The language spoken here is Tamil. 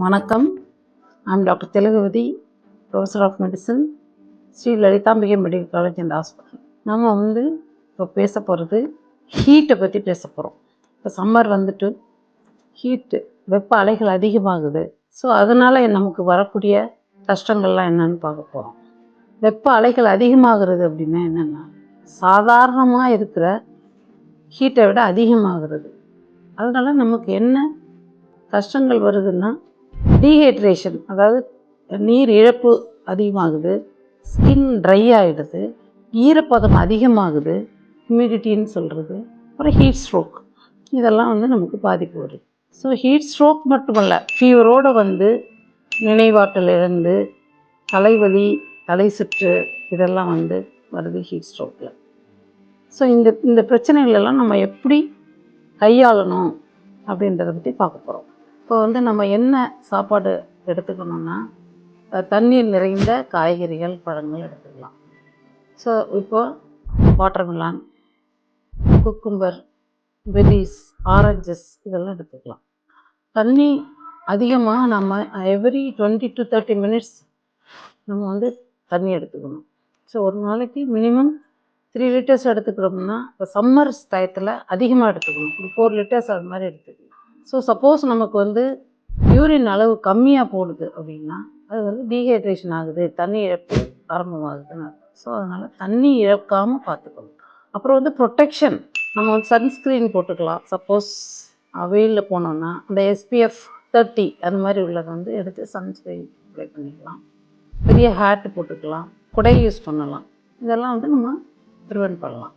வணக்கம். I'm doctor Teluguvathi, professor of medicine, Sri Lalithambigai medical college and hospital. நம்ம இப்போ பேச போகிறது ஹீட்டை பற்றி பேச போகிறோம். இப்போ சம்மர் வந்துட்டு ஹீட்டு, வெப்ப அலைகள் அதிகமாகுது. ஸோ அதனால் நமக்கு வரக்கூடிய கஷ்டங்கள்லாம் என்னென்னு பார்க்க போகிறோம். வெப்ப அலைகள் அதிகமாகிறது அப்படின்னா என்னென்னா, சாதாரணமாக இருக்கிற ஹீட்டை விட அதிகமாகிறது. அதனால் நமக்கு என்ன கஷ்டங்கள் வருதுன்னா, டீஹைட்ரேஷன், அதாவது நீர் இழப்பு அதிகமாகுது, ஸ்கின் ட்ரை ஆகிடுது, ஈரப்பதம் அதிகமாகுது, ஹியூமிடிட்டின்னு சொல்கிறது, அப்புறம் ஹீட் ஸ்ட்ரோக், இதெல்லாம் நமக்கு பாதிப்பு வருது. ஸோ ஹீட் ஸ்ட்ரோக் மட்டுமல்ல, ஃபீவரோடு நினைவாற்றல் இழந்து தலைவலி, தலை சுற்று, இதெல்லாம் வருது ஹீட் ஸ்ட்ரோக்கில். ஸோ இந்த பிரச்சனைகளெல்லாம் நம்ம எப்படி கையாளணும் அப்படின்றத பற்றி பார்க்க போகிறோம். இப்போ நம்ம என்ன சாப்பாடு எடுத்துக்கணும்னா, தண்ணீர் நிறைந்த காய்கறிகள், பழங்கள் எடுத்துக்கலாம். ஸோ இப்போது வாட்டர்மெலான், குக்கும்பர், பெர்ரீஸ், ஆரஞ்சஸ் இதெல்லாம் எடுத்துக்கலாம். தண்ணி அதிகமாக நம்ம எவ்ரி 20 to 30 மினிட்ஸ் நம்ம தண்ணி எடுத்துக்கணும். ஸோ ஒரு நாளைக்கு மினிமம் 3 லிட்டர்ஸ் எடுத்துக்கிறோம்னா, இப்போ சம்மர் டயத்தில் அதிகமாக எடுத்துக்கணும். ஒரு 4 லிட்டர்ஸ் அது மாதிரி எடுத்துக்கணும். ஸோ சப்போஸ் நமக்கு யூரின் அளவு கம்மியாக போடுது அப்படின்னா, அது டீஹைட்ரேஷன் ஆகுது, தண்ணி இழப்பு ஆரம்பமாகுதுன்னு. ஸோ அதனால் தண்ணி இழக்காமல் பார்த்துக்கணும். அப்புறம் ப்ரொடெக்ஷன், நம்ம சன்ஸ்க்ரீன் போட்டுக்கலாம். சப்போஸ் வெயிலில் போனோன்னா அந்த SPF 30 அது மாதிரி உள்ளதை எடுத்து சன்ஸ்க்ரீன் அப்ளை பண்ணிக்கலாம். பெரிய ஹேட் போட்டுக்கலாம், குடை யூஸ் பண்ணலாம். இதெல்லாம் நம்ம ப்ரிவென்ட் பண்ணலாம்.